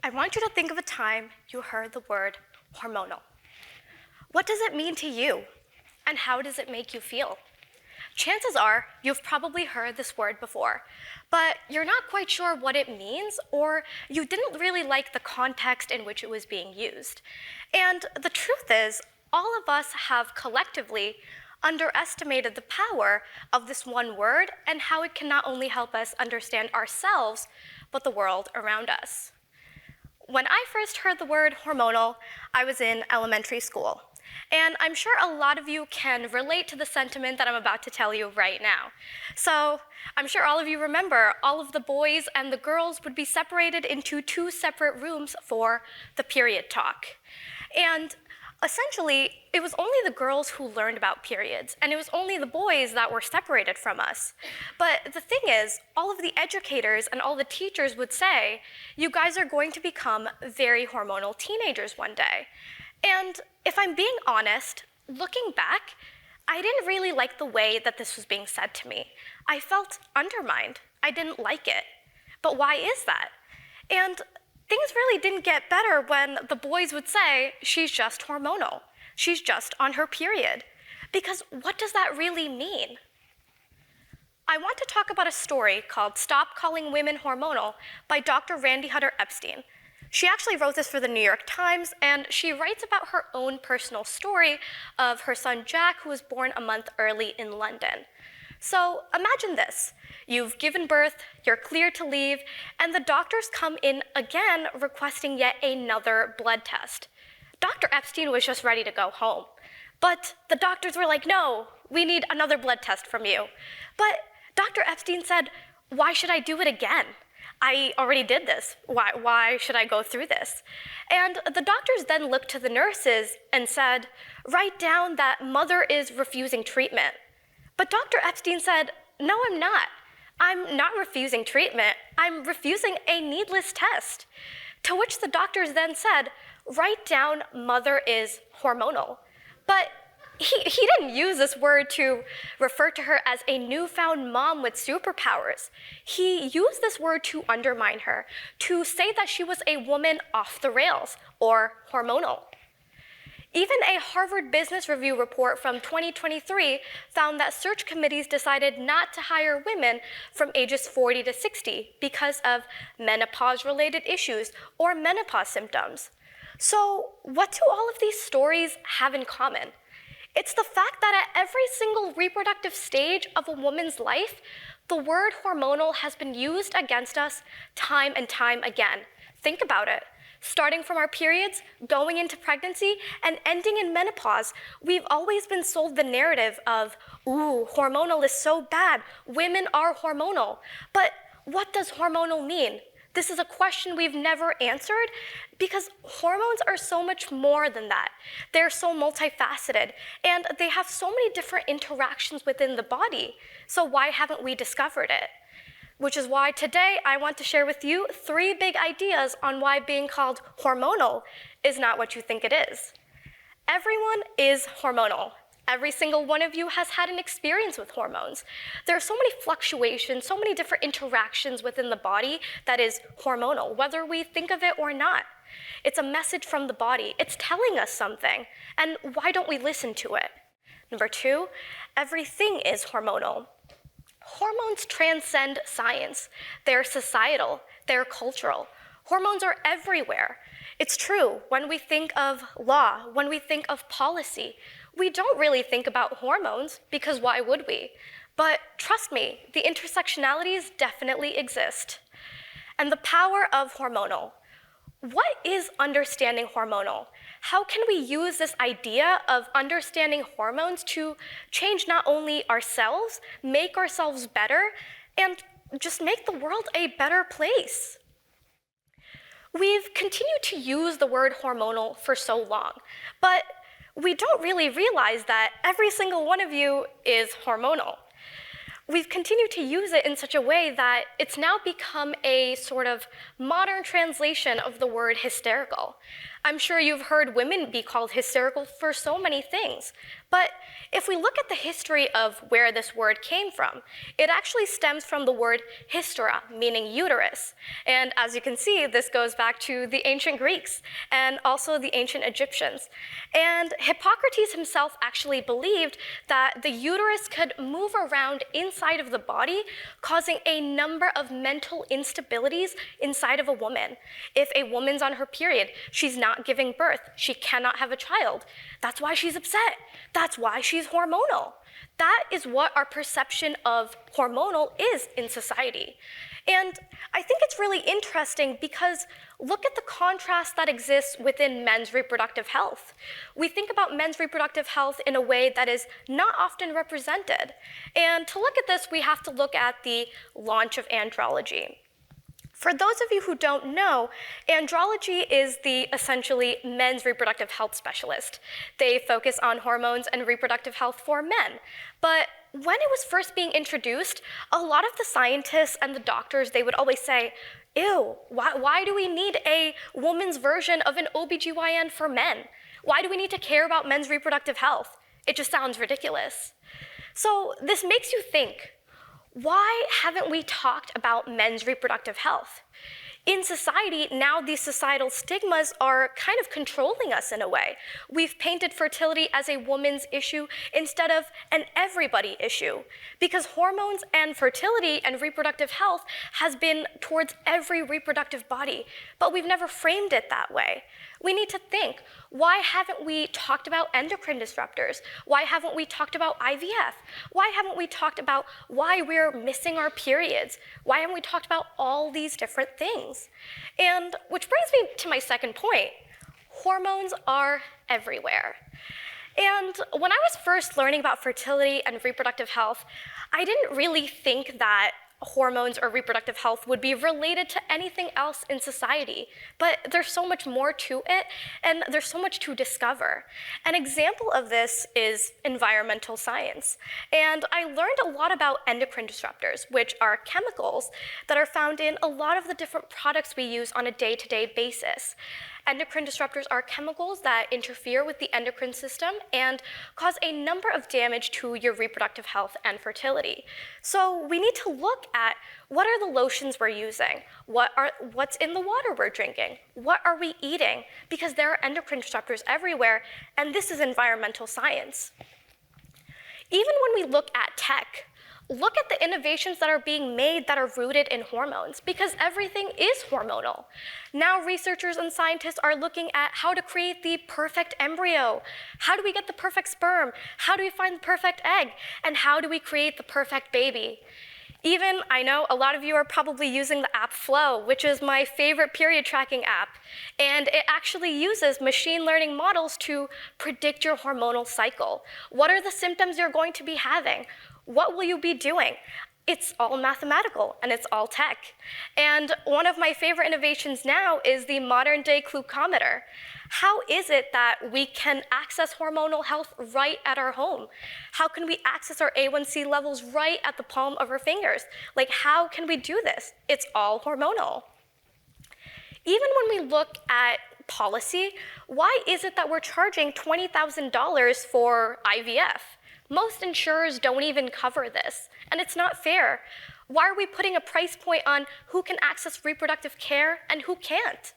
I want you to think of a time you heard the word hormonal. What does it mean to you, and how does it make you feel? Chances are you've probably heard this word before, but you're not quite sure what it means, or you didn't really like the context in which it was being used. And the truth is, all of us have collectively underestimated the power of this one word and how it can not only help us understand ourselves, but the world around us. When I first heard the word hormonal, I was in elementary school. And I'm sure a lot of you can relate to the sentiment that I'm about to tell you right now. So I'm sure all of you remember all of the boys and the girls would be separated into two separate rooms for the period talk. And essentially, it was only the girls who learned about periods, and it was only the boys that were separated from us. But the thing is, all of the educators and all the teachers would say, you guys are going to become very hormonal teenagers one day. And if I'm being honest, looking back, I didn't really like the way that this was being said to me. I felt undermined. I didn't like it. But why is that? And things really didn't get better when the boys would say, she's just hormonal. She's just on her period. Because what does that really mean? I want to talk about a story called Stop Calling Women Hormonal by Dr. Randy Hutter Epstein. She actually wrote this for the New York Times, and she writes about her own personal story of her son Jack, who was born a month early in London. So imagine this. You've given birth, you're cleared to leave, and the doctors come in again requesting yet another blood test. Dr. Epstein was just ready to go home. But the doctors were like, no, we need another blood test from you. But Dr. Epstein said, why should I do it again? I already did this. Why should I go through this? And the doctors then looked to the nurses and said, write down that mother is refusing treatment. But Dr. Epstein said, no, I'm not. I'm not refusing treatment. I'm refusing a needless test. To which the doctors then said, write down mother is hormonal. But he didn't use this word to refer to her as a newfound mom with superpowers. He used this word to undermine her, to say that she was a woman off the rails, or hormonal. Even a Harvard Business Review report from 2023 found that search committees decided not to hire women from ages 40 to 60 because of menopause-related issues or menopause symptoms. So what do all of these stories have in common? It's the fact that at every single reproductive stage of a woman's life, the word hormonal has been used against us time and time again. Think about it. Starting from our periods, going into pregnancy, and ending in menopause, we've always been sold the narrative of, ooh, hormonal is so bad, women are hormonal. But what does hormonal mean? This is a question we've never answered because hormones are so much more than that. They're so multifaceted, and they have so many different interactions within the body. So why haven't we discovered it? Which is why today I want to share with you 3 big ideas on why being called hormonal is not what you think it is. Everyone is hormonal. Every single one of you has had an experience with hormones. There are so many fluctuations, so many different interactions within the body that is hormonal, whether we think of it or not. It's a message from the body. It's telling us something. And why don't we listen to it? Number 2, everything is hormonal. Hormones transcend science. They're societal. They're cultural. Hormones are everywhere. It's true, when we think of law, when we think of policy, we don't really think about hormones, because why would we? But trust me, the intersectionalities definitely exist. And the power of hormonal. What is understanding hormonal? How can we use this idea of understanding hormones to change not only ourselves, make ourselves better, and just make the world a better place? We've continued to use the word hormonal for so long, but we don't really realize that every single one of you is hormonal. We've continued to use it in such a way that it's now become a sort of modern translation of the word hysterical. I'm sure you've heard women be called hysterical for so many things. But if we look at the history of where this word came from, it actually stems from the word hystera, meaning uterus. And as you can see, this goes back to the ancient Greeks and also the ancient Egyptians. And Hippocrates himself actually believed that the uterus could move around inside of the body, causing a number of mental instabilities inside of a woman. If a woman's on her period, she's not giving birth, she cannot have a child. That's why she's upset. That's why she's hormonal. That is what our perception of hormonal is in society. And I think it's really interesting because look at the contrast that exists within men's reproductive health. We think about men's reproductive health in a way that is not often represented. And to look at this, we have to look at the launch of andrology. For those of you who don't know, andrology is the essentially men's reproductive health specialist. They focus on hormones and reproductive health for men. But when it was first being introduced, a lot of the scientists and the doctors, they would always say, ew, why do we need a woman's version of an OBGYN for men? Why do we need to care about men's reproductive health? It just sounds ridiculous. So this makes you think, why haven't we talked about men's reproductive health? In society, now these societal stigmas are kind of controlling us in a way. We've painted fertility as a woman's issue instead of an everybody issue, because hormones and fertility and reproductive health has been towards every reproductive body, but we've never framed it that way. We need to think, why haven't we talked about endocrine disruptors? Why haven't we talked about IVF? Why haven't we talked about why we're missing our periods? Why haven't we talked about all these different things? And which brings me to my second point. Hormones are everywhere. And when I was first learning about fertility and reproductive health, I didn't really think that hormones or reproductive health would be related to anything else in society. But there's so much more to it, and there's so much to discover. An example of this is environmental science. And I learned a lot about endocrine disruptors, which are chemicals that are found in a lot of the different products we use on a day-to-day basis. Endocrine disruptors are chemicals that interfere with the endocrine system and cause a number of damage to your reproductive health and fertility. So we need to look at what are the lotions we're using, what's in the water we're drinking, what are we eating, because there are endocrine disruptors everywhere, and this is environmental science. Even when we look at tech, look at the innovations that are being made that are rooted in hormones, because everything is hormonal. Now researchers and scientists are looking at how to create the perfect embryo. How do we get the perfect sperm? How do we find the perfect egg? And how do we create the perfect baby? Even, I know a lot of you are probably using the app Flow, which is my favorite period tracking app. And it actually uses machine learning models to predict your hormonal cycle. What are the symptoms you're going to be having? What will you be doing? It's all mathematical and it's all tech. And one of my favorite innovations now is the modern day glucometer. How is it that we can access hormonal health right at our home? How can we access our A1C levels right at the palm of our fingers? Like, how can we do this? It's all hormonal. Even when we look at policy, why is it that we're charging $20,000 for IVF? Most insurers don't even cover this, and it's not fair. Why are we putting a price point on who can access reproductive care and who can't?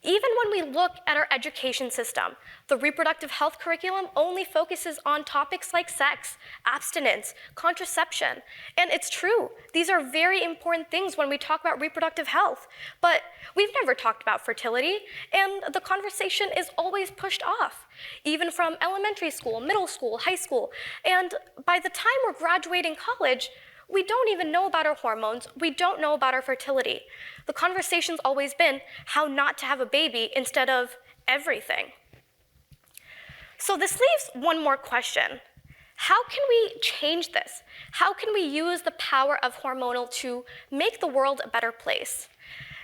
Even when we look at our education system, the reproductive health curriculum only focuses on topics like sex, abstinence, contraception. And it's true, these are very important things when we talk about reproductive health. But we've never talked about fertility, and the conversation is always pushed off, even from elementary school, middle school, high school. And by the time we're graduating college, we don't even know about our hormones. We don't know about our fertility. The conversation's always been how not to have a baby instead of everything. So this leaves one more question. How can we change this? How can we use the power of hormonal to make the world a better place?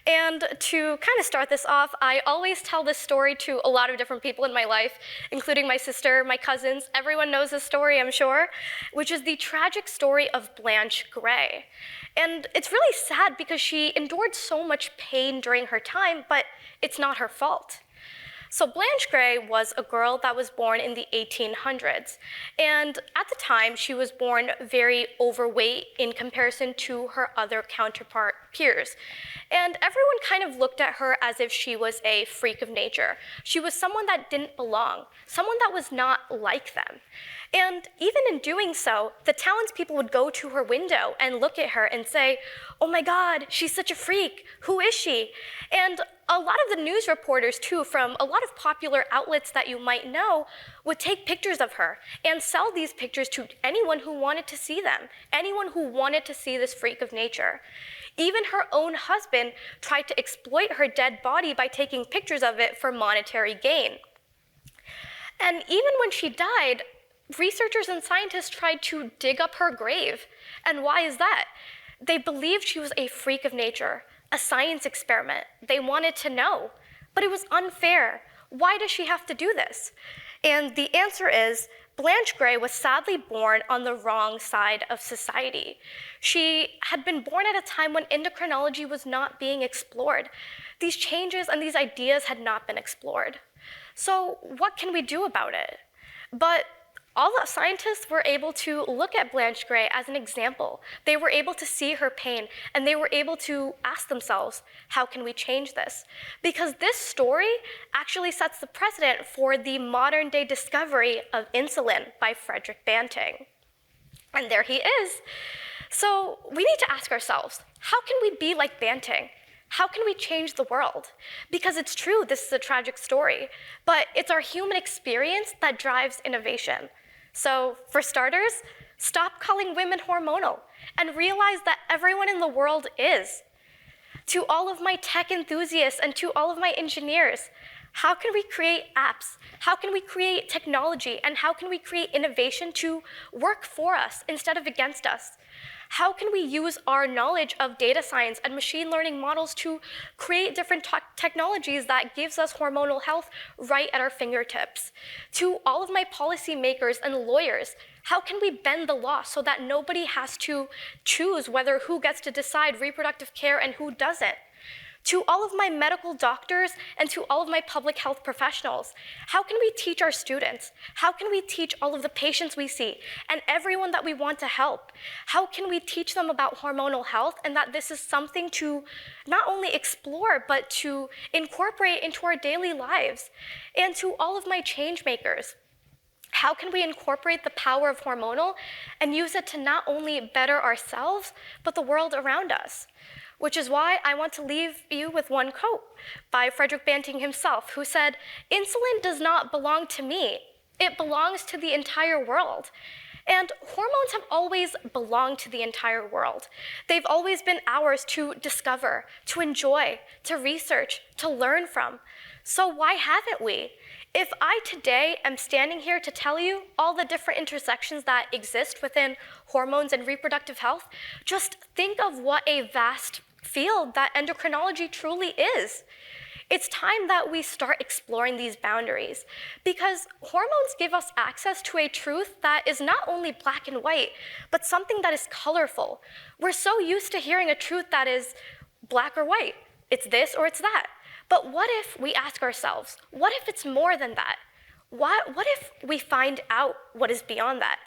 And to kind of start this off, I always tell this story to a lot of different people in my life, including my sister, my cousins. Everyone knows this story, I'm sure, which is the tragic story of Blanche Gray. And it's really sad because she endured so much pain during her time, but it's not her fault. So Blanche Gray was a girl that was born in the 1800s. And at the time, she was born very overweight in comparison to her other counterpart peers. And everyone kind of looked at her as if she was a freak of nature. She was someone that didn't belong, someone that was not like them. And even in doing so, the townspeople would go to her window and look at her and say, "Oh my God, she's such a freak. Who is she?" And a lot of the news reporters, too, from a lot of popular outlets that you might know, would take pictures of her and sell these pictures to anyone who wanted to see them, anyone who wanted to see this freak of nature. Even her own husband tried to exploit her dead body by taking pictures of it for monetary gain. And even when she died, researchers and scientists tried to dig up her grave. And why is that? They believed she was a freak of nature, a science experiment. They wanted to know, but it was unfair. Why does she have to do this? And the answer is, Blanche Gray was sadly born on the wrong side of society. She had been born at a time when endocrinology was not being explored. These changes and these ideas had not been explored. So what can we do about it? But all the scientists were able to look at Blanche Gray as an example. They were able to see her pain, and they were able to ask themselves, how can we change this? Because this story actually sets the precedent for the modern day discovery of insulin by Frederick Banting. And there he is. So we need to ask ourselves, how can we be like Banting? How can we change the world? Because it's true, this is a tragic story, but it's our human experience that drives innovation. So for starters, stop calling women hormonal and realize that everyone in the world is. To all of my tech enthusiasts and to all of my engineers, how can we create apps? How can we create technology? And how can we create innovation to work for us instead of against us? How can we use our knowledge of data science and machine learning models to create different technologies that gives us hormonal health right at our fingertips? To all of my policymakers and lawyers, how can we bend the law so that nobody has to choose who gets to decide reproductive care and who doesn't? To all of my medical doctors and to all of my public health professionals, how can we teach our students? How can we teach all of the patients we see and everyone that we want to help? How can we teach them about hormonal health and that this is something to not only explore, but to incorporate into our daily lives? And to all of my change makers, how can we incorporate the power of hormonal and use it to not only better ourselves, but the world around us? Which is why I want to leave you with one quote by Frederick Banting himself, who said, "Insulin does not belong to me. It belongs to the entire world." And hormones have always belonged to the entire world. They've always been ours to discover, to enjoy, to research, to learn from. So why haven't we? If I today am standing here to tell you all the different intersections that exist within hormones and reproductive health, just think of what a vast field that endocrinology truly is. It's time that we start exploring these boundaries because hormones give us access to a truth that is not only black and white, but something that is colorful. We're so used to hearing a truth that is black or white. It's this or it's that. But what if we ask ourselves, what if it's more than that? What if we find out what is beyond that?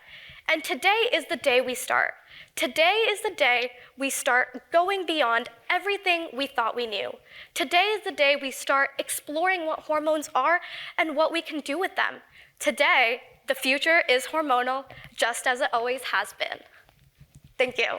And today is the day we start. Today is the day we start going beyond everything we thought we knew. Today is the day we start exploring what hormones are and what we can do with them. Today, the future is hormonal, just as it always has been. Thank you.